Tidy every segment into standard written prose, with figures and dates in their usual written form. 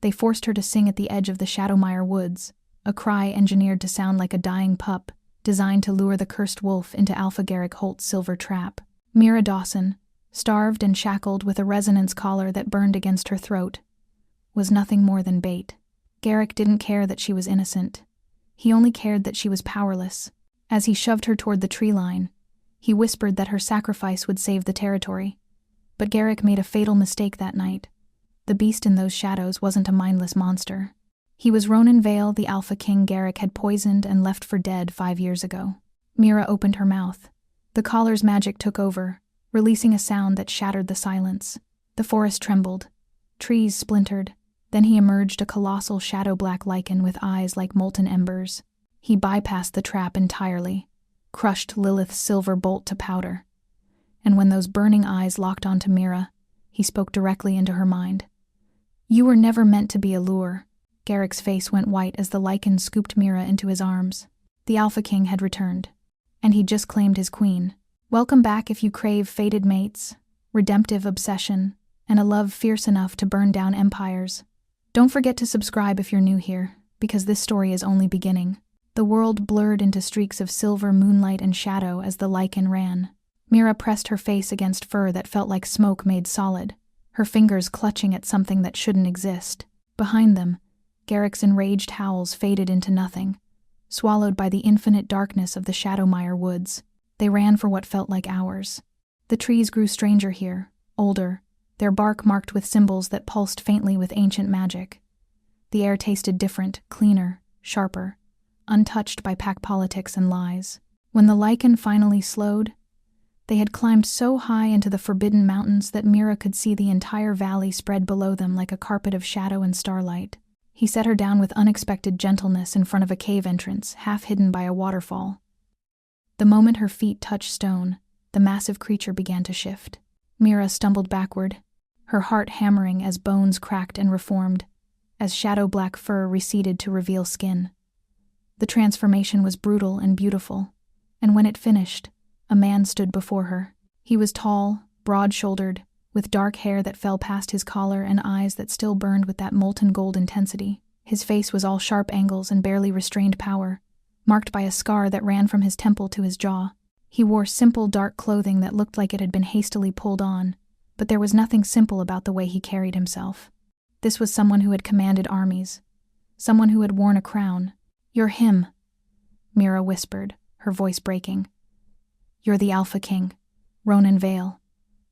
They forced her to sing at the edge of the Shadowmire woods, a cry engineered to sound like a dying pup, designed to lure the cursed wolf into Alpha Garrick Holt's silver trap. Mira Dawson, starved and shackled with a resonance collar that burned against her throat, was nothing more than bait. Garrick didn't care that she was innocent. He only cared that she was powerless. As he shoved her toward the tree line, he whispered that her sacrifice would save the territory. But Garrick made a fatal mistake that night. The beast in those shadows wasn't a mindless monster. He was Ronan Vale, the Alpha King Garrick had poisoned and left for dead 5 years ago. Mira opened her mouth. The collar's magic took over, releasing a sound that shattered the silence. The forest trembled. Trees splintered. Then he emerged, a colossal shadow-black Lycan with eyes like molten embers. He bypassed the trap entirely, crushed Lilith's silver bolt to powder. And when those burning eyes locked onto Mira, he spoke directly into her mind. "You were never meant to be a lure." Garrick's face went white as the Lycan scooped Mira into his arms. The Alpha King had returned, and he'd just claimed his queen. Welcome back if you crave fated mates, redemptive obsession, and a love fierce enough to burn down empires. Don't forget to subscribe if you're new here, because this story is only beginning. The world blurred into streaks of silver, moonlight, and shadow as the Lycan ran. Mira pressed her face against fur that felt like smoke made solid, her fingers clutching at something that shouldn't exist. Behind them, Garrick's enraged howls faded into nothing, swallowed by the infinite darkness of the Shadowmire woods. They ran for what felt like hours. The trees grew stranger here, older, their bark marked with symbols that pulsed faintly with ancient magic. The air tasted different, cleaner, sharper, untouched by pack politics and lies. When the Lycan finally slowed, they had climbed so high into the forbidden mountains that Mira could see the entire valley spread below them like a carpet of shadow and starlight. He set her down with unexpected gentleness in front of a cave entrance, half hidden by a waterfall. The moment her feet touched stone, the massive creature began to shift. Mira stumbled backward, her heart hammering as bones cracked and reformed, as shadow-black fur receded to reveal skin. The transformation was brutal and beautiful, and when it finished, a man stood before her. He was tall, broad-shouldered, with dark hair that fell past his collar and eyes that still burned with that molten gold intensity. His face was all sharp angles and barely restrained power, marked by a scar that ran from his temple to his jaw. He wore simple, dark clothing that looked like it had been hastily pulled on, but there was nothing simple about the way he carried himself. This was someone who had commanded armies, someone who had worn a crown. "You're him," Mira whispered, her voice breaking. "You're the Alpha King, Ronan Vale,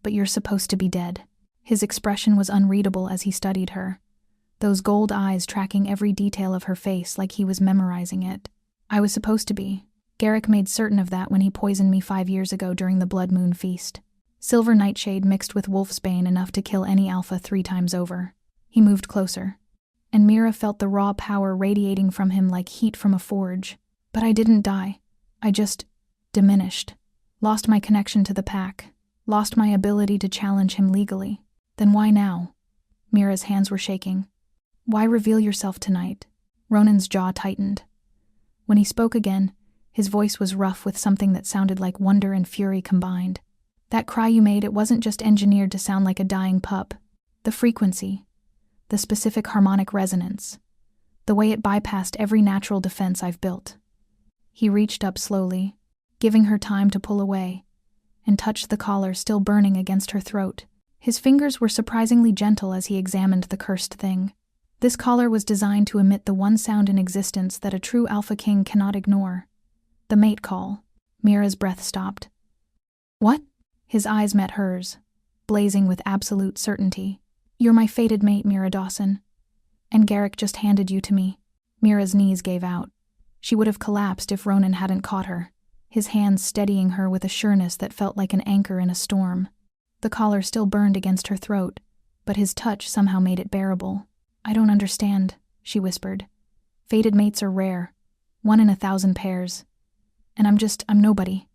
but you're supposed to be dead." His expression was unreadable as he studied her, those gold eyes tracking every detail of her face like he was memorizing it. "I was supposed to be. Garrick made certain of that when he poisoned me 5 years ago during the Blood Moon Feast. Silver nightshade mixed with wolfsbane enough to kill any alpha 3 times over." He moved closer, and Mira felt the raw power radiating from him like heat from a forge. "But I didn't die. I just diminished. Lost my connection to the pack. Lost my ability to challenge him legally." "Then why now?" Mira's hands were shaking. "Why reveal yourself tonight?" Ronan's jaw tightened. When he spoke again, his voice was rough with something that sounded like wonder and fury combined. "That cry you made, it wasn't just engineered to sound like a dying pup. The frequency, the specific harmonic resonance, the way it bypassed every natural defense I've built." He reached up slowly, giving her time to pull away, and touched the collar still burning against her throat. His fingers were surprisingly gentle as he examined the cursed thing. This collar was designed to emit the one sound in existence that a true Alpha King cannot ignore: the mate call. Mira's breath stopped. "What?" His eyes met hers, blazing with absolute certainty. "You're my fated mate, Mira Dawson. And Garrick just handed you to me." Mira's knees gave out. She would have collapsed if Ronan hadn't caught her, his hands steadying her with a sureness that felt like an anchor in a storm. The collar still burned against her throat, but his touch somehow made it bearable. "I don't understand," she whispered. "Fated mates are rare, 1 in 1,000 pairs. And I'm nobody.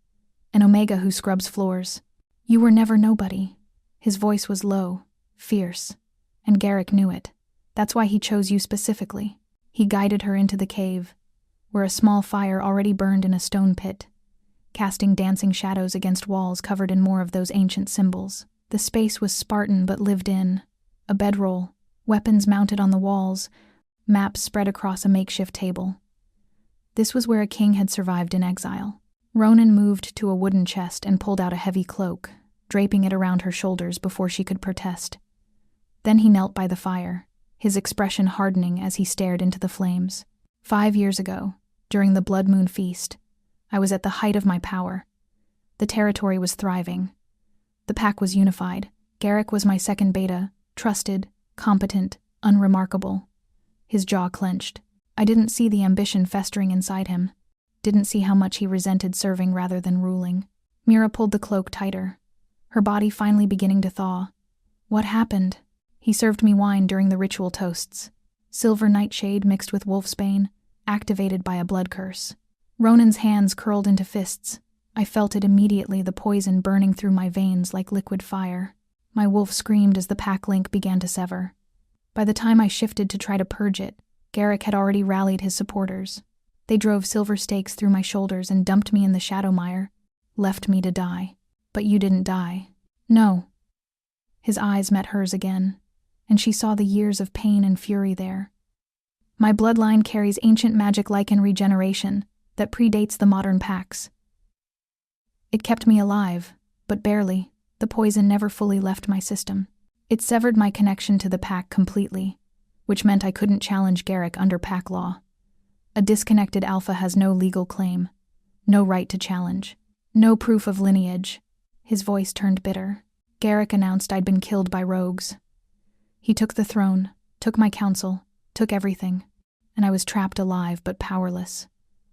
An Omega who scrubs floors." "You were never nobody." His voice was low, fierce, and Garrick knew it. That's why he chose you specifically. He guided her into the cave, where a small fire already burned in a stone pit, casting dancing shadows against walls covered in more of those ancient symbols. The space was Spartan but lived in, a bedroll, weapons mounted on the walls, maps spread across a makeshift table. This was where a king had survived in exile. Ronan moved to a wooden chest and pulled out a heavy cloak, draping it around her shoulders before she could protest. Then he knelt by the fire, his expression hardening as he stared into the flames. 5 years ago, during the Blood Moon Feast, I was at the height of my power. The territory was thriving. The pack was unified. Garrick was my second beta, trusted, competent, unremarkable. His jaw clenched. I didn't see the ambition festering inside him. Didn't see how much he resented serving rather than ruling. Mira pulled the cloak tighter, her body finally beginning to thaw. What happened? He served me wine during the ritual toasts. Silver nightshade mixed with wolfsbane, activated by a blood curse. Ronan's hands curled into fists. I felt it immediately, the poison burning through my veins like liquid fire. My wolf screamed as the pack link began to sever. By the time I shifted to try to purge it, Garrick had already rallied his supporters. They drove silver stakes through my shoulders and dumped me in the Shadowmire, left me to die. But you didn't die. No. His eyes met hers again, and she saw the years of pain and fury there. My bloodline carries ancient magic Lycan regeneration that predates the modern packs. It kept me alive, but barely. The poison never fully left my system. It severed my connection to the pack completely, which meant I couldn't challenge Garrick under pack law. A disconnected alpha has no legal claim, no right to challenge, no proof of lineage. His voice turned bitter. Garrick announced I'd been killed by rogues. He took the throne, took my counsel, took everything, and I was trapped alive but powerless,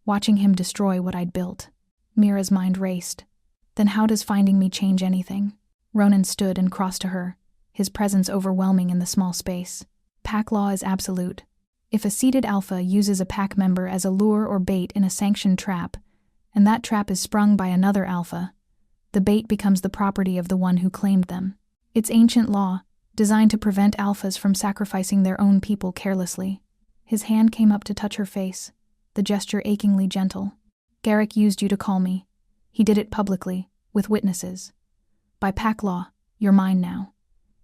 watching him destroy what I'd built. Mira's mind raced. Then how does finding me change anything? Ronan stood and crossed to her, his presence overwhelming in the small space. Pack law is absolute. If a seated alpha uses a pack member as a lure or bait in a sanctioned trap, and that trap is sprung by another alpha, the bait becomes the property of the one who claimed them. It's ancient law, designed to prevent alphas from sacrificing their own people carelessly. His hand came up to touch her face, the gesture achingly gentle. Garrick used you to call me. He did it publicly, with witnesses. By pack law, you're mine now.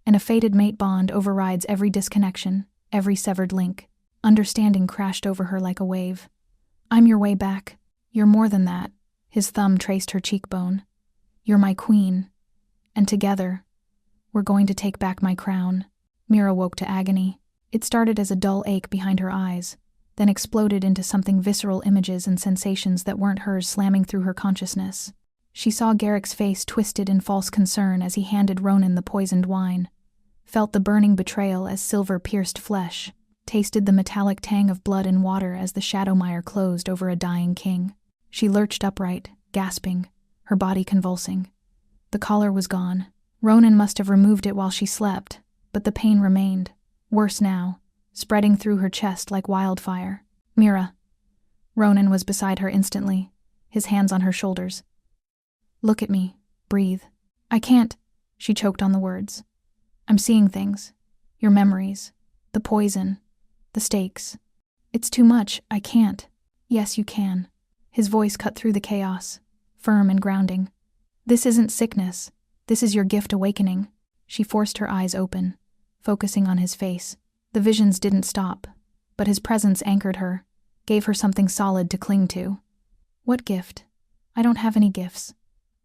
And a fated mate bond overrides every disconnection, every severed link. Understanding crashed over her like a wave. I'm your way back. You're more than that. His thumb traced her cheekbone. You're my queen. And together, we're going to take back my crown. Mira woke to agony. It started as a dull ache behind her eyes, then exploded into something visceral, images and sensations that weren't hers slamming through her consciousness. She saw Garrick's face twisted in false concern as he handed Ronan the poisoned wine, felt the burning betrayal as silver pierced flesh, tasted the metallic tang of blood and water as the Shadowmire closed over a dying king. She lurched upright, gasping, her body convulsing. The collar was gone. Ronan must have removed it while she slept, but the pain remained, worse now, spreading through her chest like wildfire. Mira. Ronan was beside her instantly, his hands on her shoulders. Look at me. Breathe. I can't. She choked on the words. I'm seeing things. Your memories. The poison. The stakes. It's too much. I can't. Yes, you can. His voice cut through the chaos, firm and grounding. This isn't sickness. This is your gift awakening. She forced her eyes open, focusing on his face. The visions didn't stop, but his presence anchored her, gave her something solid to cling to. What gift? I don't have any gifts.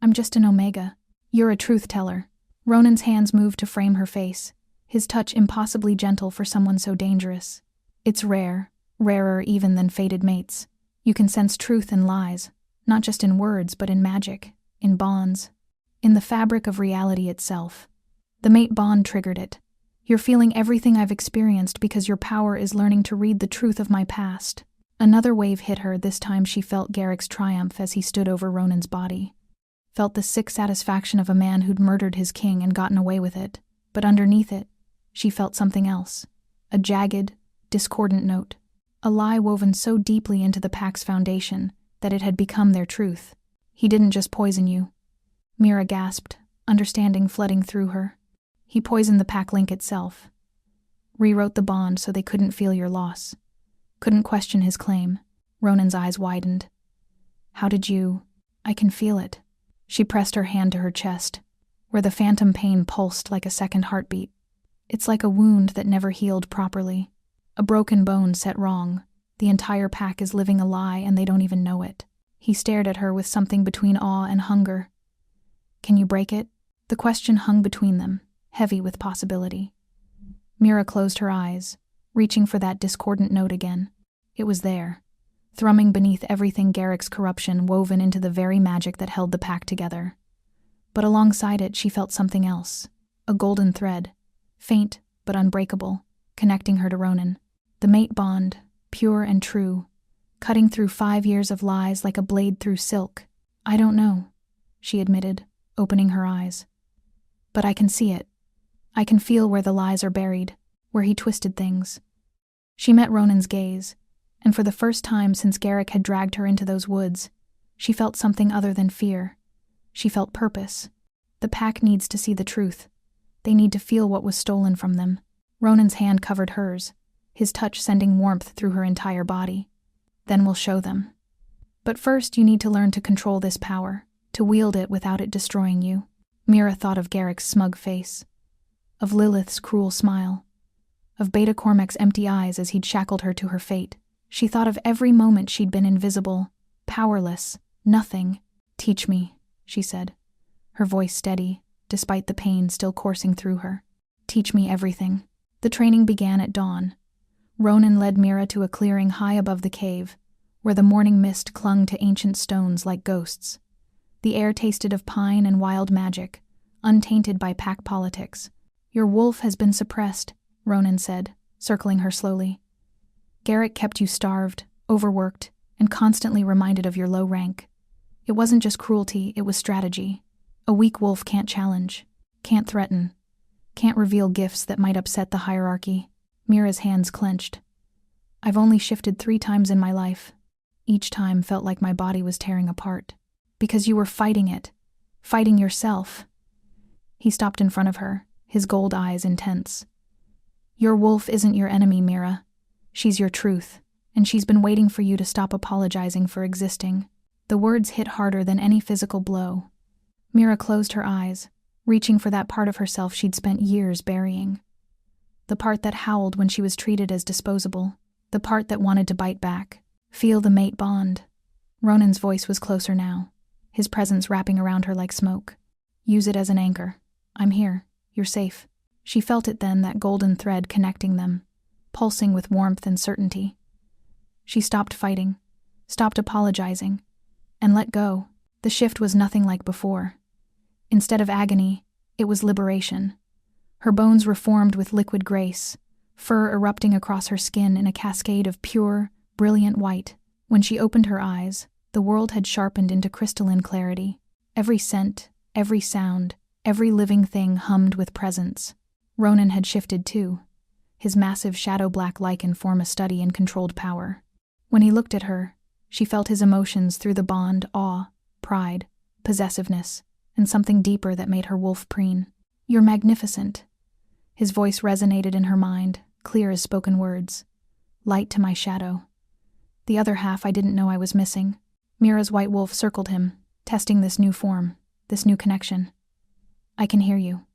I'm just an omega. You're a truth teller. Ronan's hands moved to frame her face, his touch impossibly gentle for someone so dangerous. It's rare, rarer even than fated mates. You can sense truth in lies, not just in words but in magic, in bonds, in the fabric of reality itself. The mate bond triggered it. You're feeling everything I've experienced because your power is learning to read the truth of my past. Another wave hit her. This time she felt Garrick's triumph as he stood over Ronan's body. Felt the sick satisfaction of a man who'd murdered his king and gotten away with it. But underneath it, she felt something else. A jagged, discordant note. A lie woven so deeply into the pack's foundation that it had become their truth. He didn't just poison you. Mira gasped, understanding flooding through her. He poisoned the pack link itself. Rewrote the bond so they couldn't feel your loss. Couldn't question his claim. Ronan's eyes widened. How did you? I can feel it. She pressed her hand to her chest, where the phantom pain pulsed like a second heartbeat. It's like a wound that never healed properly. A broken bone set wrong. The entire pack is living a lie and they don't even know it. He stared at her with something between awe and hunger. Can you break it? The question hung between them, heavy with possibility. Mira closed her eyes, reaching for that discordant note again. It was there, thrumming beneath everything Garrick's corruption woven into the very magic that held the pack together. But alongside it she felt something else, a golden thread, faint but unbreakable, connecting her to Ronan. The mate bond, pure and true, cutting through 5 years of lies like a blade through silk. I don't know, she admitted, opening her eyes. But I can see it. I can feel where the lies are buried, where he twisted things. She met Ronan's gaze, and for the first time since Garrick had dragged her into those woods, she felt something other than fear. She felt purpose. The pack needs to see the truth. They need to feel what was stolen from them. Ronan's hand covered hers, his touch sending warmth through her entire body. Then we'll show them. But first you need to learn to control this power, to wield it without it destroying you. Mira thought of Garrick's smug face, of Lilith's cruel smile, of Beta Cormac's empty eyes as he'd shackled her to her fate. She thought of every moment she'd been invisible, powerless, nothing. Teach me, she said, her voice steady, despite the pain still coursing through her. Teach me everything. The training began at dawn. Ronan led Mira to a clearing high above the cave, where the morning mist clung to ancient stones like ghosts. The air tasted of pine and wild magic, untainted by pack politics. Your wolf has been suppressed, Ronan said, circling her slowly. Garrick kept you starved, overworked, and constantly reminded of your low rank. It wasn't just cruelty, it was strategy. A weak wolf can't challenge, can't threaten, can't reveal gifts that might upset the hierarchy. Mira's hands clenched. I've only shifted 3 times in my life. Each time felt like my body was tearing apart. Because you were fighting it. Fighting yourself. He stopped in front of her, his gold eyes intense. Your wolf isn't your enemy, Mira. She's your truth, and she's been waiting for you to stop apologizing for existing. The words hit harder than any physical blow. Mira closed her eyes, reaching for that part of herself she'd spent years burying. The part that howled when she was treated as disposable. The part that wanted to bite back. Feel the mate bond. Ronan's voice was closer now, his presence wrapping around her like smoke. Use it as an anchor. I'm here. You're safe. She felt it then, that golden thread connecting them, pulsing with warmth and certainty. She stopped fighting, stopped apologizing, and let go. The shift was nothing like before. Instead of agony, it was liberation. Her bones reformed with liquid grace, fur erupting across her skin in a cascade of pure, brilliant white. When she opened her eyes, the world had sharpened into crystalline clarity. Every scent, every sound, every living thing hummed with presence. Ronan had shifted too, his massive shadow-black Lycan form a study in controlled power. When he looked at her, she felt his emotions through the bond: awe, pride, possessiveness, and something deeper that made her wolf preen. You're magnificent. His voice resonated in her mind, clear as spoken words. Light to my shadow. The other half I didn't know I was missing. Mira's white wolf circled him, testing this new form, this new connection. I can hear you.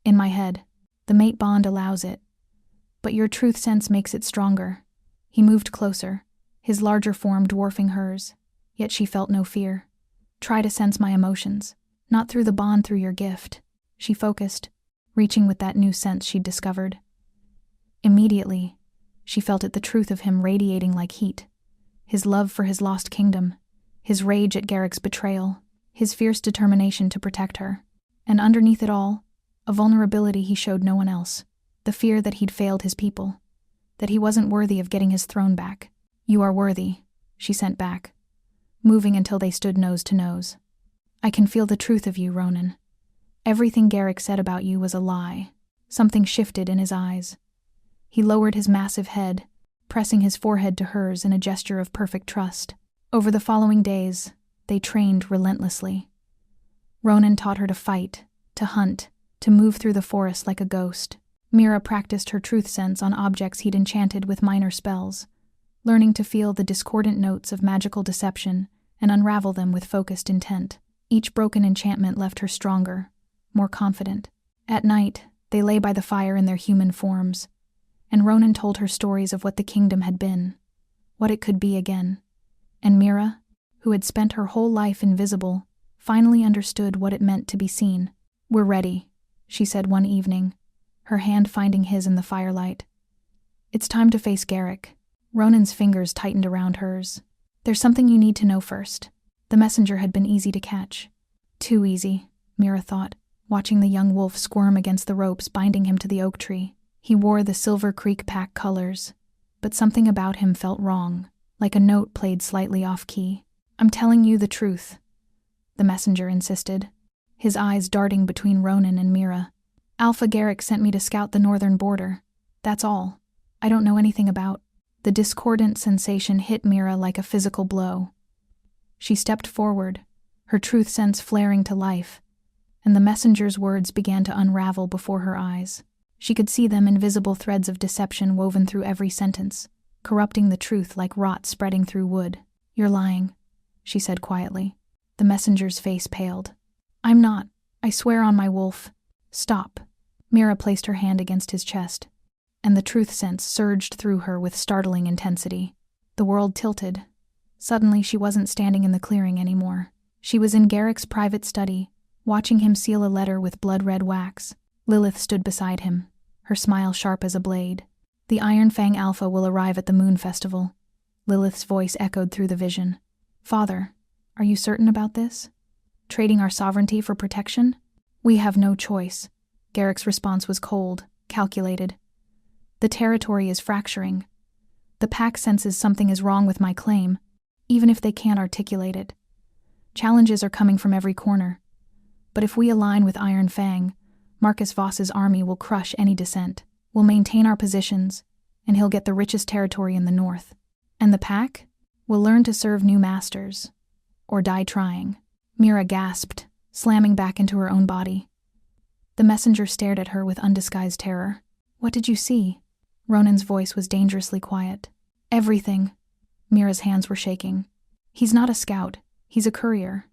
In my head, the mate bond allows it. But your truth sense makes it stronger. He moved closer, his larger form dwarfing hers, yet she felt no fear. Try to sense my emotions, not through the bond, through your gift. She focused, reaching with that new sense she'd discovered. Immediately, she felt it, the truth of him radiating like heat. His love for his lost kingdom, his rage at Garrick's betrayal, his fierce determination to protect her. And underneath it all, a vulnerability he showed no one else. The fear that he'd failed his people, that he wasn't worthy of getting his throne back. You are worthy, she sent back, moving until they stood nose to nose. I can feel the truth of you, Ronan. Everything Garrick said about you was a lie. Something shifted in his eyes. He lowered his massive head, pressing his forehead to hers in a gesture of perfect trust. Over the following days, they trained relentlessly. Ronan taught her to fight, to hunt, to move through the forest like a ghost. Mira practiced her truth sense on objects he'd enchanted with minor spells, learning to feel the discordant notes of magical deception and unravel them with focused intent. Each broken enchantment left her stronger, more confident. At night, They lay by the fire in their human forms, and Ronan told her stories of what the kingdom had been, what it could be again. And Mira, who had spent her whole life invisible, finally understood what it meant to be seen. "We're ready," she said one evening, her hand finding his in the firelight. "It's time to face Garrick." Ronan's fingers tightened around hers. "There's something you need to know first." The messenger had been easy to catch. Too easy, Mira thought, watching the young wolf squirm against the ropes binding him to the oak tree. He wore the Silver Creek pack colors, but something about him felt wrong, like a note played slightly off-key. "I'm telling you the truth," the messenger insisted, his eyes darting between Ronan and Mira. "Alpha Garrick sent me to scout the northern border. That's all. I don't know anything about." The discordant sensation hit Mira like a physical blow. She stepped forward, her truth sense flaring to life, and the messenger's words began to unravel before her eyes. She could see them, invisible threads of deception woven through every sentence, corrupting the truth like rot spreading through wood. "You're lying," she said quietly. The messenger's face paled. "I'm not. I swear on my wolf." "Stop." Mira placed her hand against his chest, and the truth sense surged through her with startling intensity. The world tilted. Suddenly she wasn't standing in the clearing anymore. She was in Garrick's private study, watching him seal a letter with blood-red wax. Lilith stood beside him, her smile sharp as a blade. "The Iron Fang Alpha will arrive at the Moon Festival." Lilith's voice echoed through the vision. "Father, are you certain about this? Trading our sovereignty for protection?" "We have no choice." Garrick's response was cold, calculated. "The territory is fracturing. The pack senses something is wrong with my claim, even if they can't articulate it. Challenges are coming from every corner. But if we align with Iron Fang, Marcus Voss's army will crush any dissent. We'll maintain our positions, and he'll get the richest territory in the north. And the pack will learn to serve new masters, or die trying." Mira gasped, slamming back into her own body. The messenger stared at her with undisguised terror. "What did you see?" Ronan's voice was dangerously quiet. "Everything." Mira's hands were shaking. "He's not a scout. He's a courier,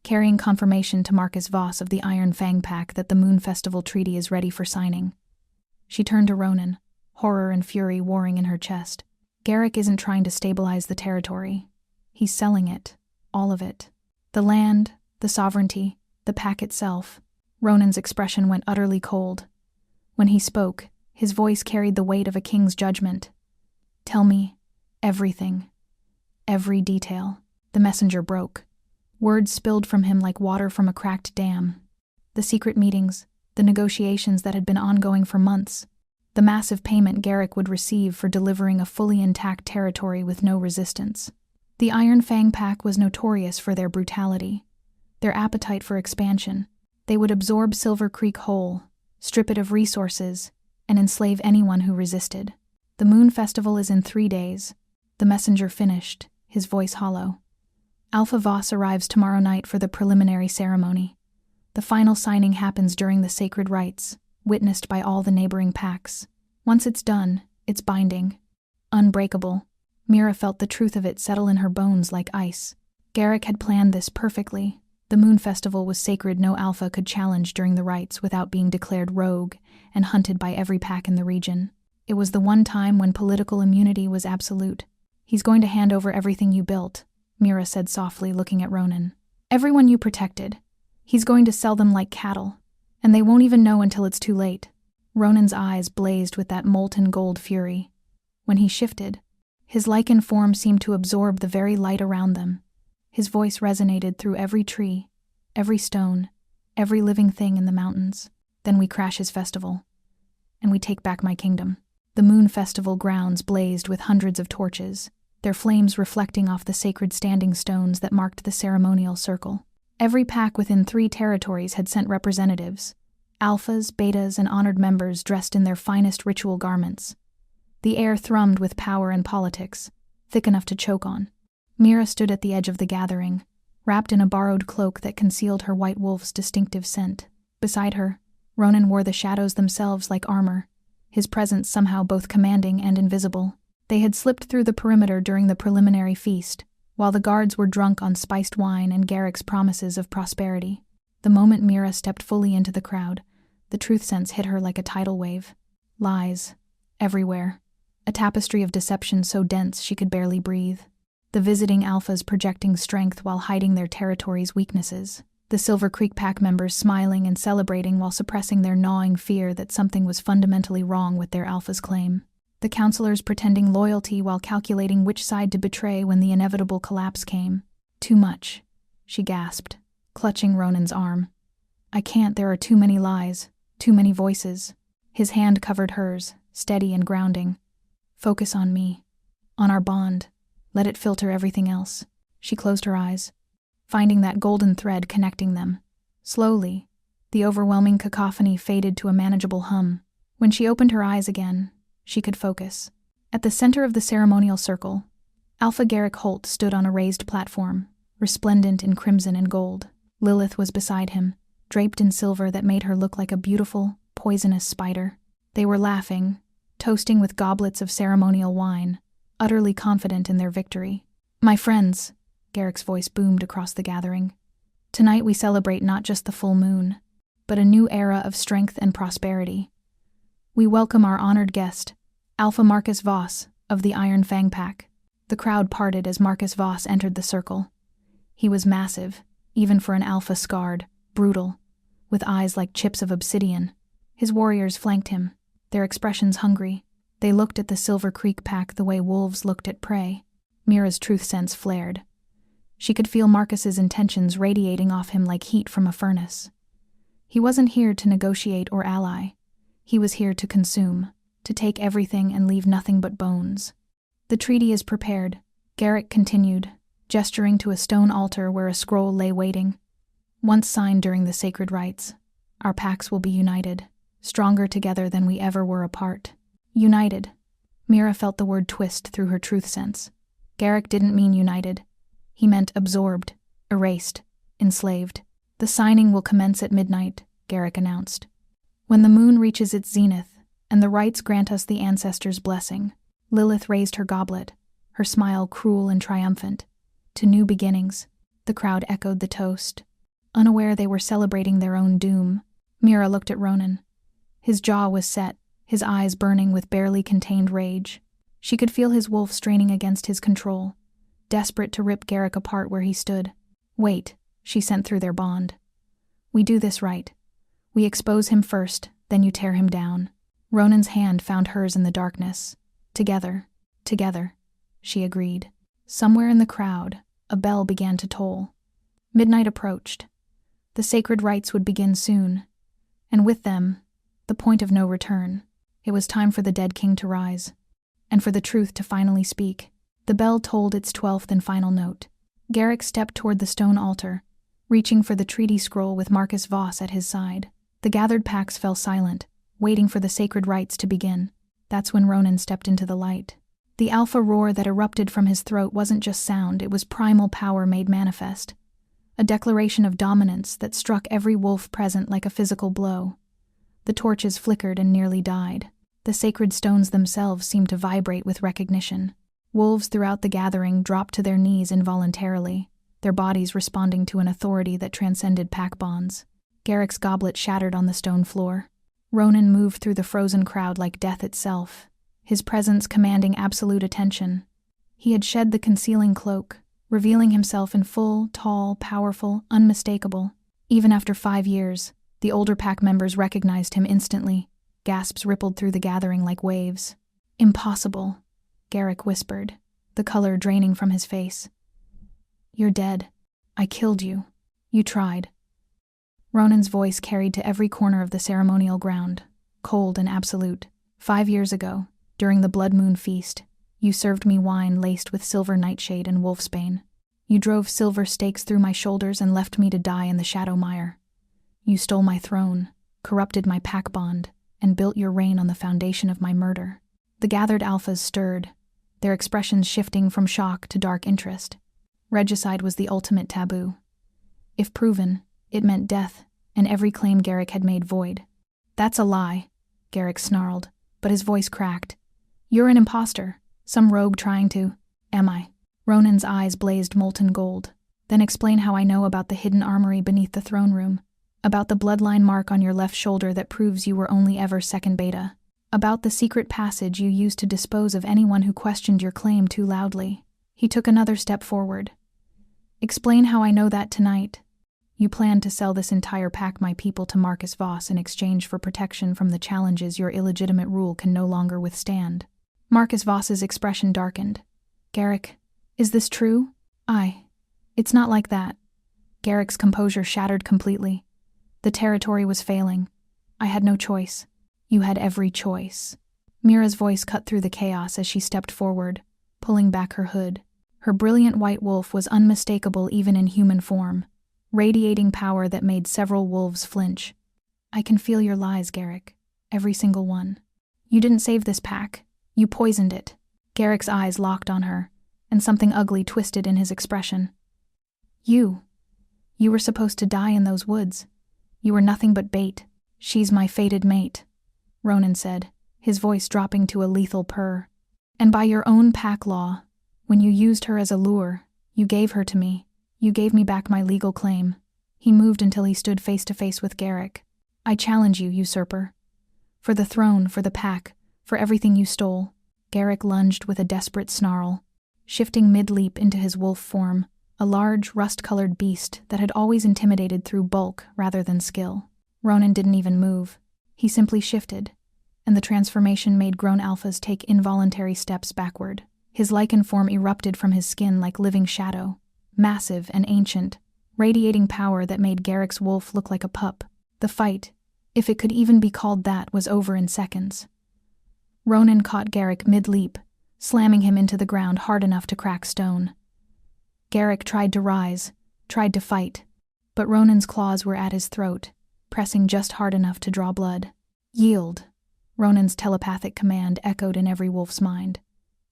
carrying confirmation to Marcus Voss of the Iron Fang Pack that the Moon Festival Treaty is ready for signing." She turned to Ronan, horror and fury warring in her chest. "Garrick isn't trying to stabilize the territory. He's selling it, all of it. The land, the sovereignty, the pack itself." Ronan's expression went utterly cold. When he spoke, his voice carried the weight of a king's judgment. "Tell me everything. Every detail." The messenger broke. Words spilled from him like water from a cracked dam. The secret meetings, the negotiations that had been ongoing for months, the massive payment Garrick would receive for delivering a fully intact territory with no resistance. The Iron Fang Pack was notorious for their brutality, their appetite for expansion. They would absorb Silver Creek whole, strip it of resources, and enslave anyone who resisted. "The Moon Festival is in 3 days. The messenger finished, his voice hollow. "Alpha Voss arrives tomorrow night for the preliminary ceremony. The final signing happens during the sacred rites, witnessed by all the neighboring packs. Once it's done, it's binding. Unbreakable." Mira felt the truth of it settle in her bones like ice. Garrick had planned this perfectly. The Moon Festival was sacred. No Alpha could challenge during the rites without being declared rogue and hunted by every pack in the region. It was the one time when political immunity was absolute. "He's going to hand over everything you built," Mira said softly, looking at Ronan. "Everyone you protected. He's going to sell them like cattle, and they won't even know until it's too late." Ronan's eyes blazed with that molten gold fury. When he shifted, his Lycan form seemed to absorb the very light around them. His voice resonated through every tree, every stone, every living thing in the mountains. "Then we crash his festival, and we take back my kingdom." The Moon Festival grounds blazed with hundreds of torches, their flames reflecting off the sacred standing stones that marked the ceremonial circle. Every pack within 3 territories had sent representatives, alphas, betas, and honored members dressed in their finest ritual garments. The air thrummed with power and politics, thick enough to choke on. Mira stood at the edge of the gathering, wrapped in a borrowed cloak that concealed her white wolf's distinctive scent. Beside her, Ronan wore the shadows themselves like armor, his presence somehow both commanding and invisible. They had slipped through the perimeter during the preliminary feast, while the guards were drunk on spiced wine and Garrick's promises of prosperity. The moment Mira stepped fully into the crowd, The truth sense hit her like a tidal wave. Lies. Everywhere. A tapestry of deception so dense she could barely breathe. The visiting alphas projecting strength while hiding their territory's weaknesses. The Silver Creek pack members smiling and celebrating while suppressing their gnawing fear that something was fundamentally wrong with their alpha's claim. The counselors pretending loyalty while calculating which side to betray when the inevitable collapse came. Too much, she gasped, clutching Ronan's arm. I can't, there are too many lies, too many voices. His hand covered hers, steady and grounding. Focus on me. On our bond. Let it filter everything else. She closed her eyes, finding that golden thread connecting them. Slowly, the overwhelming cacophony faded to a manageable hum. When she opened her eyes again, she could focus. At the center of the ceremonial circle, Alpha Garrick Holt stood on a raised platform, resplendent in crimson and gold. Lilith was beside him, draped in silver that made her look like a beautiful, poisonous spider. They were laughing, toasting with goblets of ceremonial wine, utterly confident in their victory. My friends, Garrick's voice boomed across the gathering. Tonight we celebrate not just the full moon, but a new era of strength and prosperity. We welcome our honored guest, Alpha Marcus Voss, of the Iron Fang Pack. The crowd parted as Marcus Voss entered the circle. He was massive, even for an alpha, scarred, brutal, with eyes like chips of obsidian. His warriors flanked him, their expressions hungry. They looked at the Silver Creek pack the way wolves looked at prey. Mira's truth sense flared. She could feel Marcus's intentions radiating off him like heat from a furnace. He wasn't here to negotiate or ally. He was here to consume, to take everything and leave nothing but bones. The treaty is prepared, Garrick continued, gesturing to a stone altar where a scroll lay waiting. Once signed during the sacred rites, our packs will be united, stronger together than we ever were apart. United. Mira felt the word twist through her truth sense. Garrick didn't mean united. He meant absorbed, erased, enslaved. The signing will commence at midnight, Garrick announced. When the moon reaches its zenith, and the rites grant us the ancestors' blessing. Lilith raised her goblet, her smile cruel and triumphant. To new beginnings. The crowd echoed the toast. Unaware they were celebrating their own doom, Mira looked at Ronan. His jaw was set, his eyes burning with barely contained rage. She could feel his wolf straining against his control, desperate to rip Garrick apart where he stood. Wait, she sent through their bond. We do this right. We expose him first, then you tear him down. Ronan's hand found hers in the darkness. Together, she agreed. Somewhere in the crowd, a bell began to toll. Midnight approached. The sacred rites would begin soon, and with them, the point of no return. It was time for the dead king to rise, and for the truth to finally speak. The bell tolled its 12th and final note. Garrick stepped toward the stone altar, reaching for the treaty scroll with Marcus Voss at his side. The gathered packs fell silent, waiting for the sacred rites to begin. That's when Ronan stepped into the light. The alpha roar that erupted from his throat wasn't just sound, it was primal power made manifest. A declaration of dominance that struck every wolf present like a physical blow. The torches flickered and nearly died. The sacred stones themselves seemed to vibrate with recognition. Wolves throughout the gathering dropped to their knees involuntarily, their bodies responding to an authority that transcended pack bonds. Garrick's goblet shattered on the stone floor. Ronan moved through the frozen crowd like death itself, his presence commanding absolute attention. He had shed the concealing cloak, revealing himself in full, tall, powerful, unmistakable. Even after 5 years, the older pack members recognized him instantly. Gasps rippled through the gathering like waves. Impossible, Garrick whispered, the color draining from his face. You're dead. I killed you. You tried. Ronan's voice carried to every corner of the ceremonial ground, cold and absolute. 5 years ago, during the Blood Moon Feast, you served me wine laced with silver nightshade and wolfsbane. You drove silver stakes through my shoulders and left me to die in the Shadowmire. You stole my throne, corrupted my pack bond, and built your reign on the foundation of my murder. The gathered alphas stirred, their expressions shifting from shock to dark interest. Regicide was the ultimate taboo. If proven, it meant death, and every claim Garrick had made void. That's a lie, Garrick snarled, but his voice cracked. You're an imposter, some rogue trying to... Am I? Ronan's eyes blazed molten gold. Then explain how I know about the hidden armory beneath the throne room. About the bloodline mark on your left shoulder that proves you were only ever second beta. About the secret passage you used to dispose of anyone who questioned your claim too loudly. He took another step forward. Explain how I know that tonight. You planned to sell this entire pack, my people, to Marcus Voss in exchange for protection from the challenges your illegitimate rule can no longer withstand. Marcus Voss's expression darkened. Garrick, is this true? It's not like that. Garrick's composure shattered completely. The territory was failing. I had no choice. You had every choice. Mira's voice cut through the chaos as she stepped forward, pulling back her hood. Her brilliant white wolf was unmistakable even in human form, radiating power that made several wolves flinch. I can feel your lies, Garrick. Every single one. You didn't save this pack. You poisoned it. Garrick's eyes locked on her, and something ugly twisted in his expression. You were supposed to die in those woods. You were nothing but bait. She's my fated mate, Ronan said, his voice dropping to a lethal purr. And by your own pack law, when you used her as a lure, you gave her to me. You gave me back my legal claim. He moved until he stood face to face with Garrick. I challenge you, usurper. For the throne, for the pack, for everything you stole. Garrick lunged with a desperate snarl, shifting mid-leap into his wolf form, a large, rust-colored beast that had always intimidated through bulk rather than skill. Ronan didn't even move. He simply shifted, and the transformation made grown alphas take involuntary steps backward. His Lycan form erupted from his skin like living shadow, massive and ancient, radiating power that made Garrick's wolf look like a pup. The fight, if it could even be called that, was over in seconds. Ronan caught Garrick mid-leap, slamming him into the ground hard enough to crack stone. Garrick tried to rise, tried to fight, but Ronan's claws were at his throat, pressing just hard enough to draw blood. Yield, Ronan's telepathic command echoed in every wolf's mind.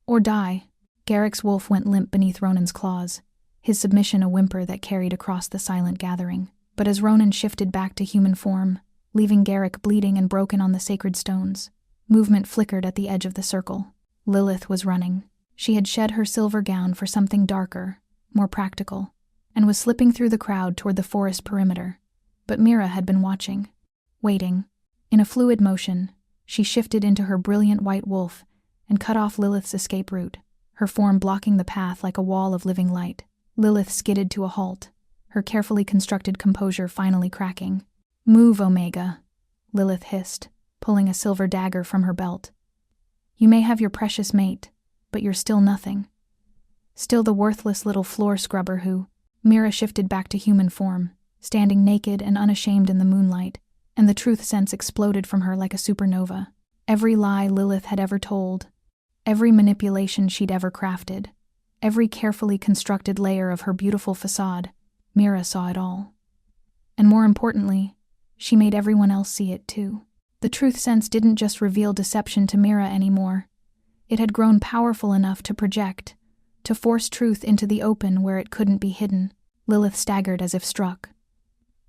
Or die. Garrick's wolf went limp beneath Ronan's claws, his submission a whimper that carried across the silent gathering. But as Ronan shifted back to human form, leaving Garrick bleeding and broken on the sacred stones, movement flickered at the edge of the circle. Lilith was running. She had shed her silver gown for something darker, more practical, and was slipping through the crowd toward the forest perimeter. But Mira had been watching, waiting. In a fluid motion, she shifted into her brilliant white wolf and cut off Lilith's escape route, her form blocking the path like a wall of living light. Lilith skidded to a halt, her carefully constructed composure finally cracking. Move, Omega, Lilith hissed, pulling a silver dagger from her belt. You may have your precious mate, but you're still nothing. Still the worthless little floor scrubber who... Mira shifted back to human form, standing naked and unashamed in the moonlight, and the truth sense exploded from her like a supernova. Every lie Lilith had ever told, every manipulation she'd ever crafted, every carefully constructed layer of her beautiful facade, Mira saw it all. And more importantly, she made everyone else see it too. The truth sense didn't just reveal deception to Mira anymore. It had grown powerful enough to project, to force truth into the open where it couldn't be hidden. Lilith staggered as if struck.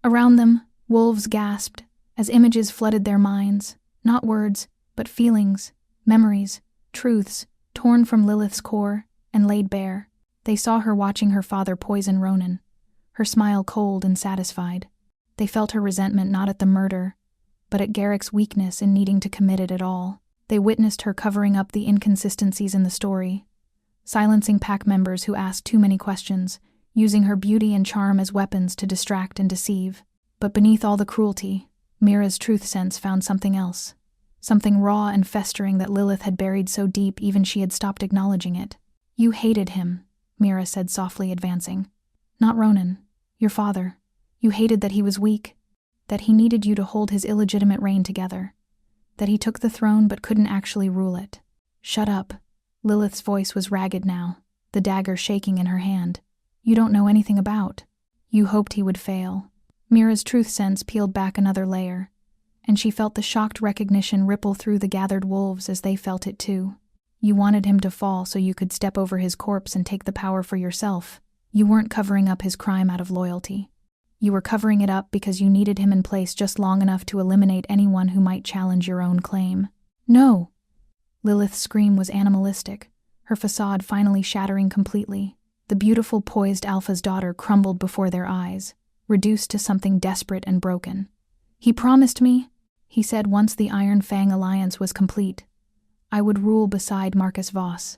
Around them, wolves gasped as images flooded their minds, not words, but feelings, memories, truths, torn from Lilith's core and laid bare. They saw her watching her father poison Ronan, her smile cold and satisfied. They felt her resentment not at the murder, but at Garrick's weakness in needing to commit it at all. They witnessed her covering up the inconsistencies in the story, silencing pack members who asked too many questions, using her beauty and charm as weapons to distract and deceive. But beneath all the cruelty, Mira's truth sense found something else, something raw and festering that Lilith had buried so deep even she had stopped acknowledging it. You hated him, Mira said softly, advancing. Not Ronan, your father. You hated that he was weak, that he needed you to hold his illegitimate reign together, that he took the throne but couldn't actually rule it. Shut up. Lilith's voice was ragged now, the dagger shaking in her hand. You don't know anything about. You hoped he would fail. Mira's truth sense peeled back another layer, and she felt the shocked recognition ripple through the gathered wolves as they felt it too. You wanted him to fall so you could step over his corpse and take the power for yourself. You weren't covering up his crime out of loyalty. You were covering it up because you needed him in place just long enough to eliminate anyone who might challenge your own claim. No! Lilith's scream was animalistic, her facade finally shattering completely. The beautiful, poised Alpha's daughter crumbled before their eyes, reduced to something desperate and broken. "He promised me," he said once the Iron Fang alliance was complete, "I would rule beside Marcus Voss.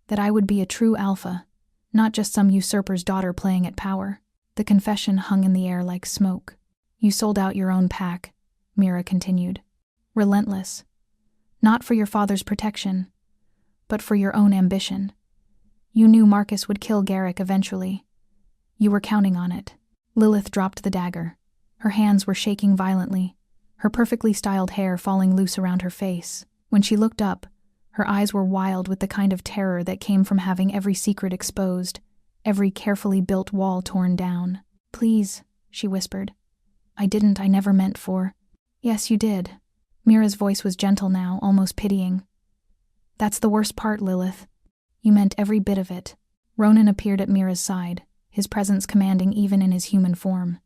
That I would be a true alpha, not just some usurper's daughter playing at power." The confession hung in the air like smoke. "You sold out your own pack," Mira continued. "Relentless. Not for your father's protection, but for your own ambition. You knew Marcus would kill Garrick eventually. You were counting on it." Lilith dropped the dagger. Her hands were shaking violently, her perfectly styled hair falling loose around her face. When she looked up, her eyes were wild with the kind of terror that came from having every secret exposed, every carefully built wall torn down. "Please," she whispered. I never meant for." "Yes, you did." Mira's voice was gentle now, almost pitying. "That's the worst part, Lilith. You meant every bit of it." Ronan appeared at Mira's side, his presence commanding even in his human form.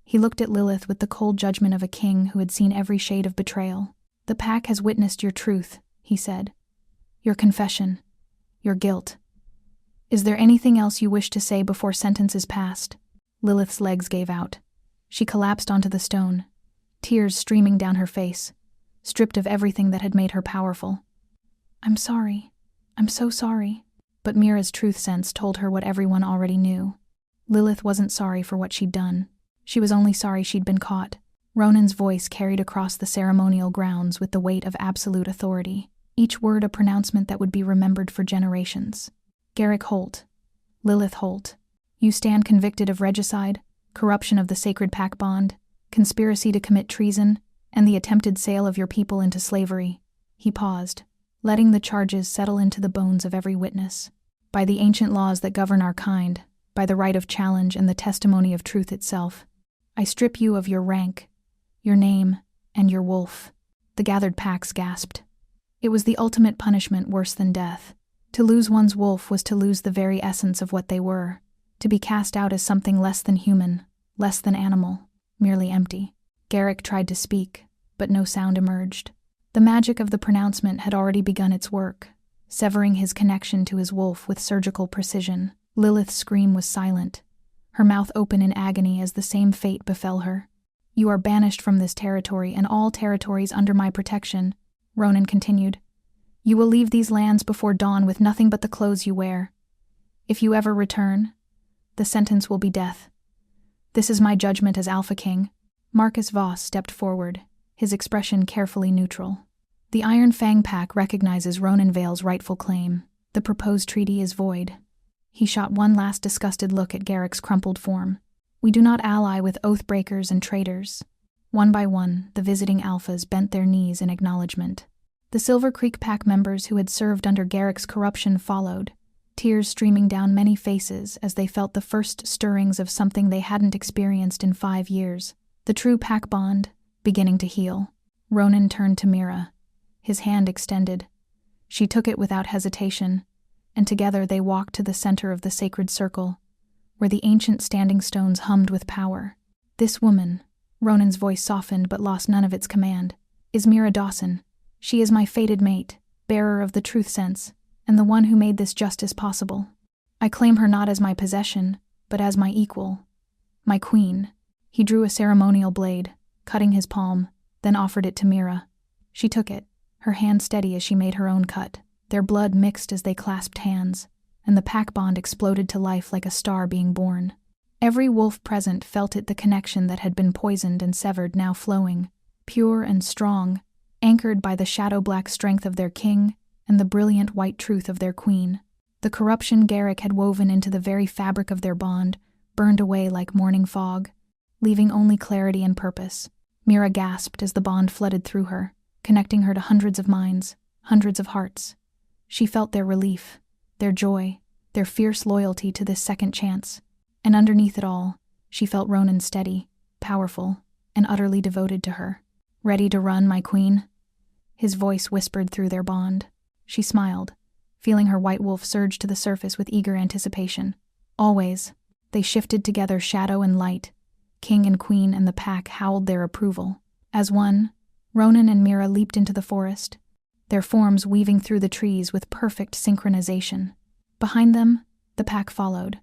He looked at Lilith with the cold judgment of a king who had seen every shade of betrayal. "The pack has witnessed your truth," he said. "Your confession. Your guilt. Is there anything else you wish to say before sentence is passed?" Lilith's legs gave out. She collapsed onto the stone, tears streaming down her face, stripped of everything that had made her powerful. "I'm sorry. I'm so sorry." But Mira's truth sense told her what everyone already knew. Lilith wasn't sorry for what she'd done. She was only sorry she'd been caught. Ronan's voice carried across the ceremonial grounds with the weight of absolute authority, each word a pronouncement that would be remembered for generations. "Garrick Holt, Lilith Holt, you stand convicted of regicide, corruption of the sacred pact bond, conspiracy to commit treason, and the attempted sale of your people into slavery." He paused, letting the charges settle into the bones of every witness. "By the ancient laws that govern our kind, by the right of challenge and the testimony of truth itself, I strip you of your rank, your name, and your wolf." The gathered packs gasped. It was the ultimate punishment worse than death. To lose one's wolf was to lose the very essence of what they were, to be cast out as something less than human, less than animal, merely empty. Garrick tried to speak, but no sound emerged. The magic of the pronouncement had already begun its work, severing his connection to his wolf with surgical precision. Lilith's scream was silent, her mouth open in agony as the same fate befell her. "You are banished from this territory and all territories under my protection," Ronan continued. "You will leave these lands before dawn with nothing but the clothes you wear. If you ever return, the sentence will be death. This is my judgment as Alpha King." Marcus Voss stepped forward, his expression carefully neutral. "The Iron Fang Pack recognizes Ronan Vale's rightful claim. The proposed treaty is void." He shot one last disgusted look at Garrick's crumpled form. "We do not ally with oath-breakers and traitors." One by one, the visiting alphas bent their knees in acknowledgement. The Silver Creek Pack members who had served under Garrick's corruption followed, tears streaming down many faces as they felt the first stirrings of something they hadn't experienced in 5 years. The true pack bond, beginning to heal. Ronan turned to Mira, his hand extended. She took it without hesitation, and together they walked to the center of the sacred circle, where the ancient standing stones hummed with power. "This woman," Ronan's voice softened but lost none of its command, "is Mira Dawson. She is my fated mate, bearer of the truth sense, and the one who made this justice possible. I claim her not as my possession, but as my equal, my queen." He drew a ceremonial blade, cutting his palm, then offered it to Mira. She took it, her hand steady as she made her own cut. Their blood mixed as they clasped hands, and the pack bond exploded to life like a star being born. Every wolf present felt it, the connection that had been poisoned and severed now flowing, pure and strong, anchored by the shadow-black strength of their king and the brilliant white truth of their queen. The corruption Garrick had woven into the very fabric of their bond burned away like morning fog, leaving only clarity and purpose. Mira gasped as the bond flooded through her, connecting her to hundreds of minds, hundreds of hearts. She felt their relief, their joy, their fierce loyalty to this second chance. And underneath it all, she felt Ronan steady, powerful, and utterly devoted to her. "Ready to run, my queen?" His voice whispered through their bond. She smiled, feeling her white wolf surge to the surface with eager anticipation. Always, they shifted together, shadow and light. King and queen and the pack howled their approval. As one, Ronan and Mira leaped into the forest, their forms weaving through the trees with perfect synchronization. Behind them, the pack followed,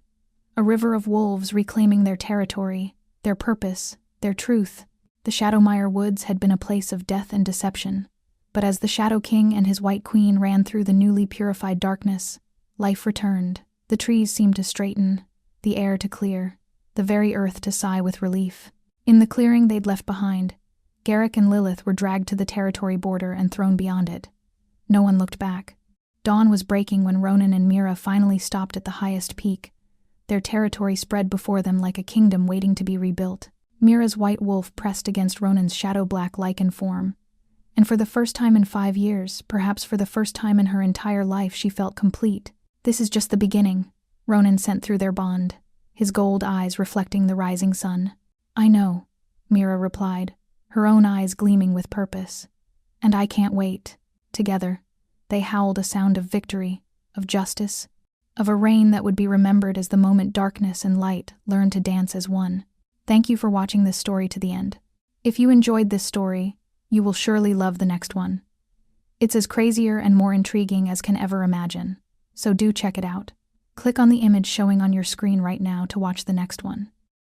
a river of wolves reclaiming their territory, their purpose, their truth. The Shadowmire Woods had been a place of death and deception. But as the Shadow King and his White Queen ran through the newly purified darkness, life returned. The trees seemed to straighten, the air to clear, the very earth to sigh with relief. In the clearing they'd left behind, Garrick and Lilith were dragged to the territory border and thrown beyond it. No one looked back. Dawn was breaking when Ronan and Mira finally stopped at the highest peak. Their territory spread before them like a kingdom waiting to be rebuilt. Mira's white wolf pressed against Ronan's shadow-black Lycan form. And for the first time in 5 years, perhaps for the first time in her entire life, she felt complete. "This is just the beginning," Ronan sent through their bond, his gold eyes reflecting the rising sun. "I know," Mira replied, her own eyes gleaming with purpose. "And I can't wait." Together, they howled a sound of victory, of justice, of a reign that would be remembered as the moment darkness and light learned to dance as one. Thank you for watching this story to the end. If you enjoyed this story, you will surely love the next one. It's as crazier and more intriguing as can ever imagine, so do check it out. Click on the image showing on your screen right now to watch the next one.